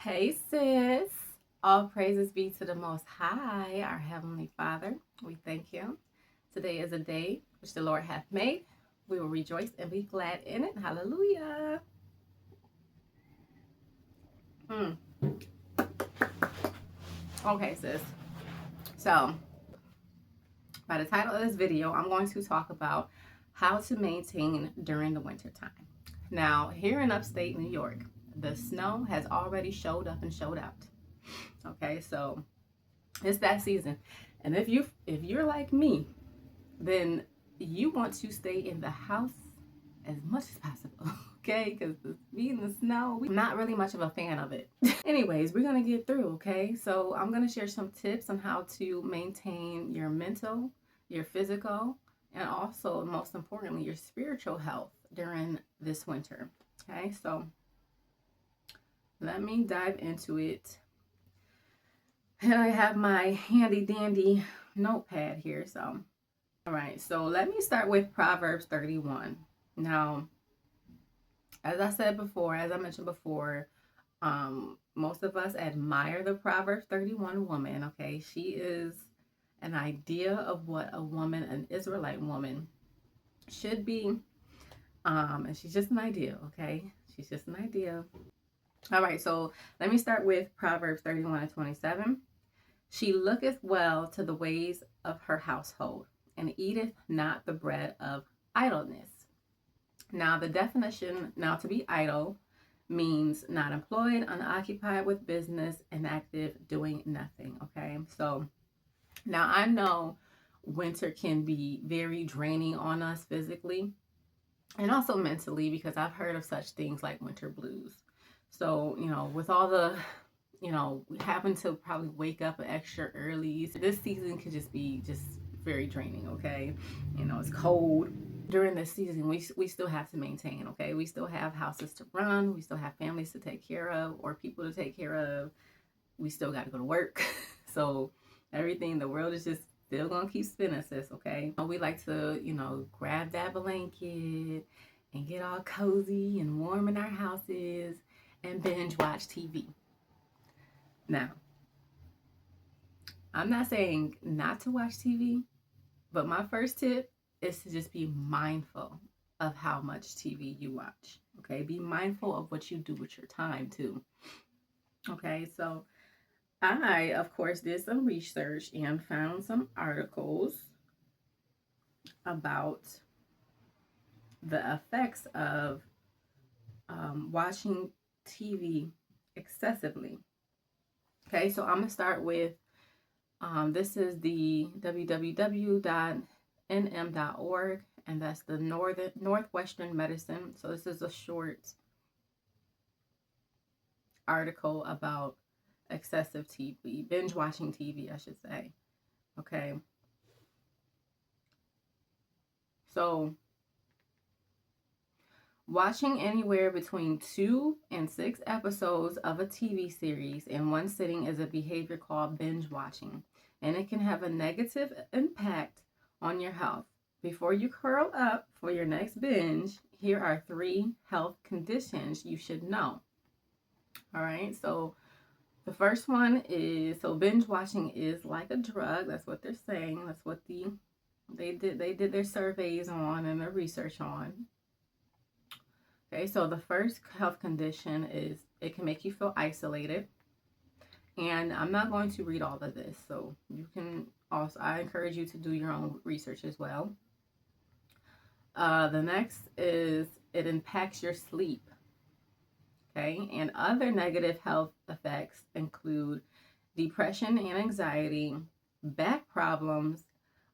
Hey sis, all praises be to the Most High, our Heavenly Father. We thank Him. Today is a day which the Lord hath made. We will rejoice and be glad in it. Hallelujah. Mm. Okay, sis. So, by the title of this video, I'm going to talk about how to maintain during the winter time. Now, here in upstate New York, the snow has already showed up and showed out. Okay, so it's that season. And if you're like me, then you want to stay in the house as much as possible, okay? Because being in the snow, I'm not really much of a fan of it. Anyways, we're gonna get through, okay? So I'm gonna share some tips on how to maintain your mental, your physical, and also, most importantly, your spiritual health during this winter, okay? So let me dive into it. And I have my handy dandy notepad here, so all right, so let me start with Proverbs 31. Now, as I mentioned before, most of us admire the Proverbs 31 woman, okay? She is an idea of what a woman, an Israelite woman, should be. And she's just an idea, okay? She's just an idea. All right, so let me start with Proverbs 31 and 27. She looketh well to the ways of her household, and eateth not the bread of idleness. Now, the definition, now to be idle, means not employed, unoccupied with business, inactive, doing nothing, okay? So now I know winter can be very draining on us physically and also mentally, because I've heard of such things like winter blues. So, with all the having to probably wake up extra early. So this season could just be very draining, okay? It's cold. During this season, we still have to maintain, okay? We still have houses to run. We still have families to take care of or people to take care of. We still got to go to work. So everything, the world is just still going to keep spinning, sis, okay? We like to, grab that blanket and get all cozy and warm in our houses and binge watch TV. Now, I'm not saying not to watch TV, but my first tip is to just be mindful of how much TV you watch. Okay, be mindful of what you do with your time too. Okay, so I, of course, did some research and found some articles about the effects of watching TV excessively. Okay, so I'm gonna start with this is the www.nm.org, and that's the Northwestern Medicine. So this is a short article about excessive TV, binge watching TV, I should say. Okay. So watching anywhere between 2 and 6 episodes of a TV series in one sitting is a behavior called binge watching, and it can have a negative impact on your health. Before you curl up for your next binge, here are 3 health conditions you should know. All right, so the first one is, so binge watching is like a drug. That's what they're saying. That's what they did their surveys on and their research on. Okay, so the first health condition is it can make you feel isolated. And I'm not going to read all of this, so you can also, I encourage you to do your own research as well. The next is it impacts your sleep. Okay, and other negative health effects include depression and anxiety, back problems,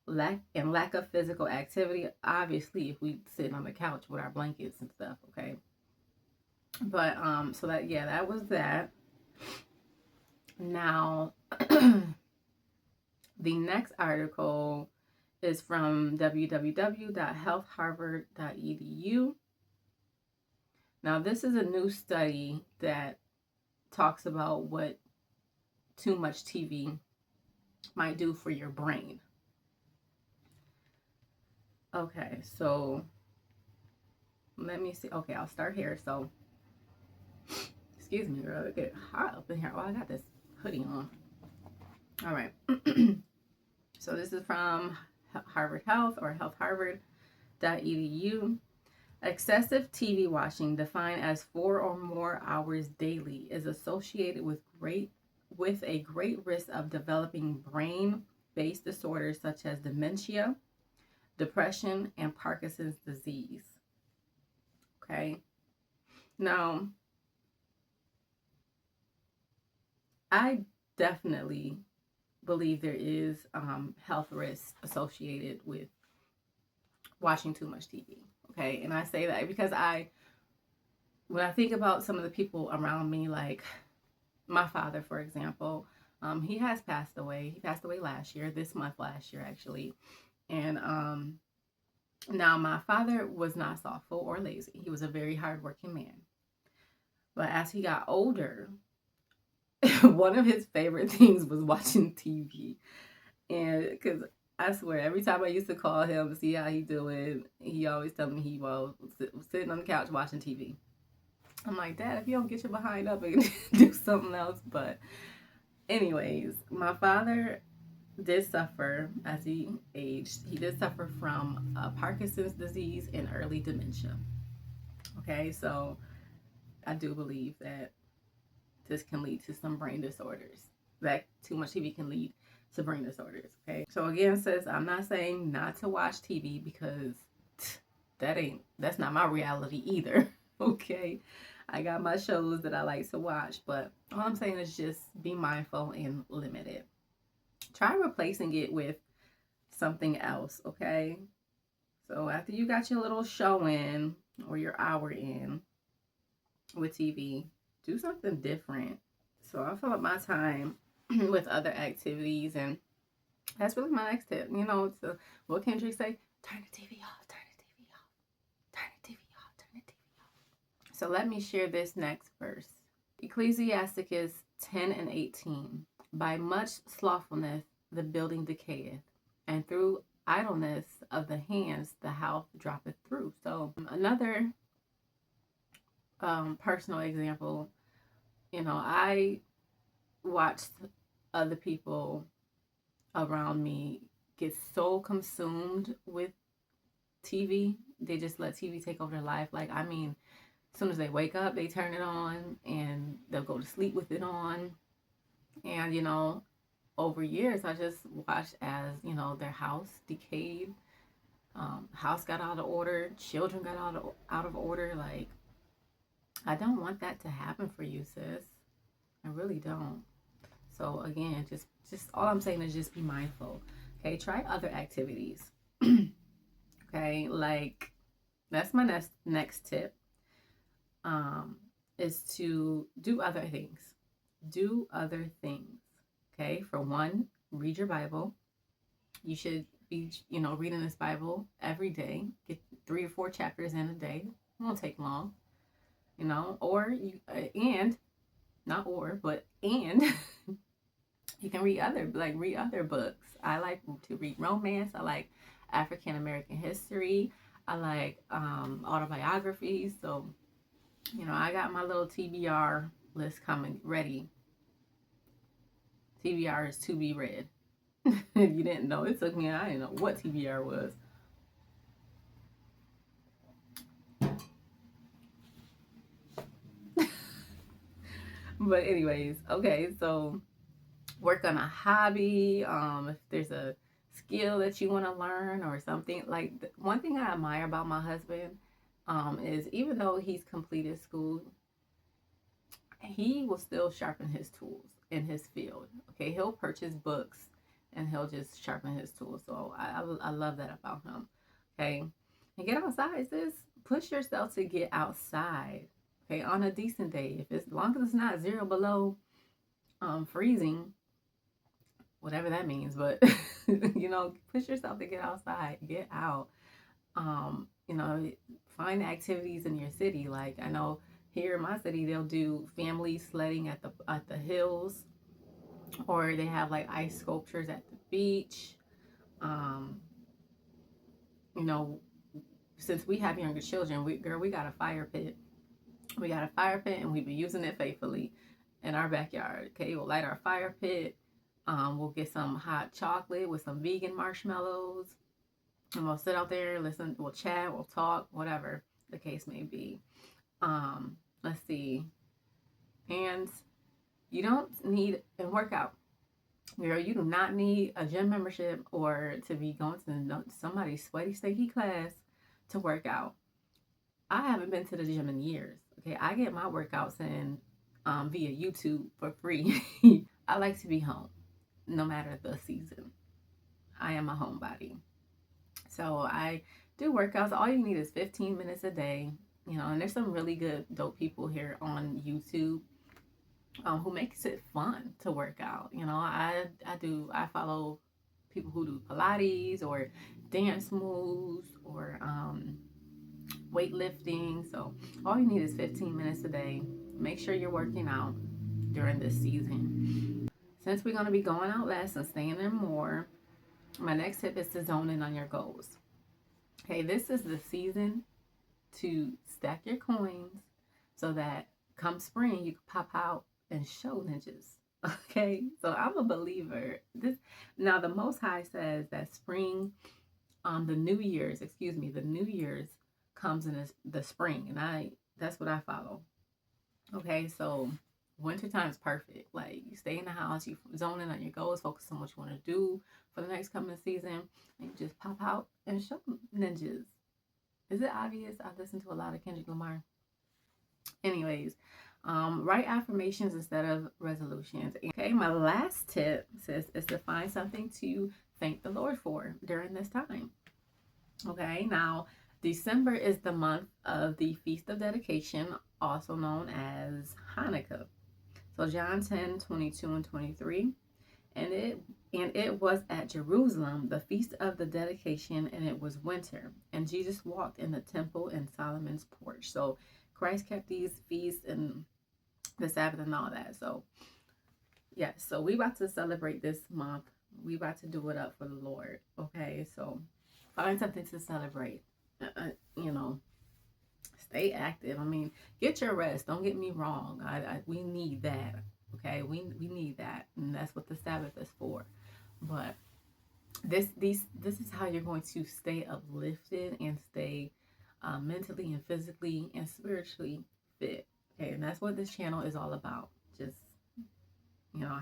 lack of physical activity. Obviously, if we sit on the couch with our blankets and stuff, okay. But so that was that. Now, the next article is from www.healthharvard.edu. Now, this is a new study that talks about what too much TV might do for your brain. Okay, so let me see. Okay, I'll start here. So, Excuse me, girl. It get hot up in here. Oh, I got this hoodie on. All right. So this is from Harvard Health or healthharvard.edu. Excessive TV watching, defined as 4 or more hours daily, is associated with a great risk of developing brain-based disorders such as dementia, depression, and Parkinson's disease. Okay. Now, I definitely believe there is health risks associated with watching too much TV. Okay. And I say that because when I think about some of the people around me, like my father, for example, he has passed away. He passed away last year, last year actually. And now my father was not thoughtful or lazy. He was a very hardworking man. But as he got older, one of his favorite things was watching TV. And because I swear, every time I used to call him to see how he doing, he always told me he was sitting on the couch watching TV. I'm like, Dad, if you don't get your behind up and do something else. But anyways, my father did suffer as he aged. He did suffer from Parkinson's disease and early dementia. Okay, so I do believe that this can lead to some brain disorders. That too much TV can lead to brain disorders. Okay, so again, sis, I'm not saying not to watch TV because that's not my reality either. Okay, I got my shows that I like to watch, but all I'm saying is just be mindful and limit it. Try replacing it with something else. Okay, so after you got your little show in or your hour in with TV, do something different. So I fill up my time with other activities, and that's really my next tip. You know, so what Kendrick say? Turn the TV off, turn the TV off, turn the TV off, turn the TV off. So let me share this next verse. Ecclesiasticus 10:18. By much slothfulness the building decayeth, and through idleness of the hands the house droppeth through. So another personal example, you know, I watched other people around me get so consumed with TV. They just let TV take over their life. Like, I mean, as soon as they wake up, they turn it on and they'll go to sleep with it on. And, you know, over years, I just watched as, you know, their house decayed. House got out of order. Children got out of order. Like, I don't want that to happen for you, sis. I really don't. So again, just all I'm saying is just be mindful. Okay, try other activities. Okay, like that's my next tip. Is to do other things. Do other things. Okay, for one, read your Bible. You should be, you know, reading this Bible every day. Get 3 or 4 chapters in a day. It won't take long. You know, or you and you can read other books. I like to read romance. I like African American history. I like autobiographies. So, you know, I got my little TBR list coming ready. TBR is to be read. If you didn't know, it took me, I didn't know what TBR was. But anyways, okay, so work on a hobby. If there's a skill that you want to learn or something, like one thing I admire about my husband is even though he's completed school, he will still sharpen his tools in his field. Okay, he'll purchase books and he'll just sharpen his tools. So I love that about him. Okay, and get outside, sis. Push yourself to get outside. Okay, on a decent day, if it's long as it's not 0 below freezing, whatever that means, but you know, push yourself to get outside, get out. You know, find activities in your city. Like I know here in my city, they'll do family sledding at the hills, or they have like ice sculptures at the beach. You know, since we have younger children, we got a fire pit We got a fire pit and we've been using it faithfully in our backyard. Okay, we'll light our fire pit. We'll get some hot chocolate with some vegan marshmallows. And we'll sit out there, listen, we'll chat, we'll talk, whatever the case may be. Let's see. And you don't need a workout. You do not need a gym membership or to be going to somebody's sweaty, sticky class to work out. I haven't been to the gym in years. Okay, I get my workouts in via YouTube for free. I like to be home, no matter the season. I am a homebody. So I do workouts. All you need is 15 minutes a day. You know, and there's some really good, dope people here on YouTube who makes it fun to work out. You know, I follow people who do Pilates or dance moves or weightlifting. So all you need is 15 minutes a day. Make sure you're working out during this season. Since we're going to be going out less and staying in more, my next tip is to zone in on your goals. Okay, this is the season to stack your coins so that come spring you can pop out and show ninjas. Okay, so I'm a believer. Now the Most High says that spring, the New Year's comes in the spring, and that's what I follow. Okay, so wintertime is perfect. Like, you stay in the house, you zone in on your goals, focus on what you want to do for the next coming season, and you just pop out and show ninjas. Is it obvious? I listen to a lot of Kendrick Lamar. Anyways, write affirmations instead of resolutions. Okay, my last tip, sis, is to find something to thank the Lord for during this time. Okay, now December is the month of the Feast of Dedication, also known as Hanukkah. So John 10:22-23, and it was at Jerusalem, the feast of the dedication, and it was winter, and Jesus walked in the temple in Solomon's porch. So Christ kept these feasts and the Sabbath and all that. So yes, so we about to celebrate this month. We about to do it up for the Lord. Okay, so find something to celebrate. You know, stay active. I mean, get your rest. Don't get me wrong. We need that. Okay, we need that, and that's what the Sabbath is for. But this is how you're going to stay uplifted and stay mentally and physically and spiritually fit. Okay, and that's what this channel is all about. Just, you know,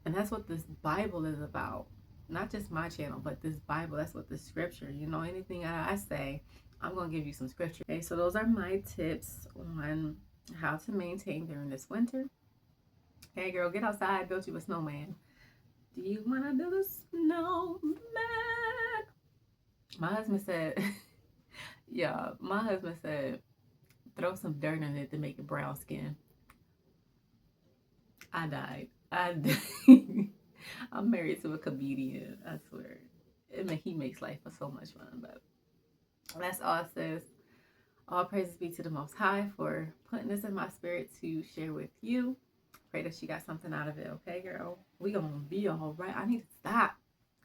and that's what this Bible is about. Not just my channel, but this Bible. That's what the scripture, you know, anything I say, I'm going to give you some scripture. Okay, so those are my tips on how to maintain during this winter. Hey girl, get outside, build you a snowman. Do you want to build a snowman? My husband said, my husband said, throw some dirt in it to make it brown skin. I died. I'm married to a comedian, I swear. He makes life so much fun, but that's all, sis. All praises be to the Most High for putting this in my spirit to share with you. Pray that you got something out of it, okay, girl? We gonna be all right. I need to stop.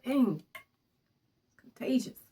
Dang. It's contagious.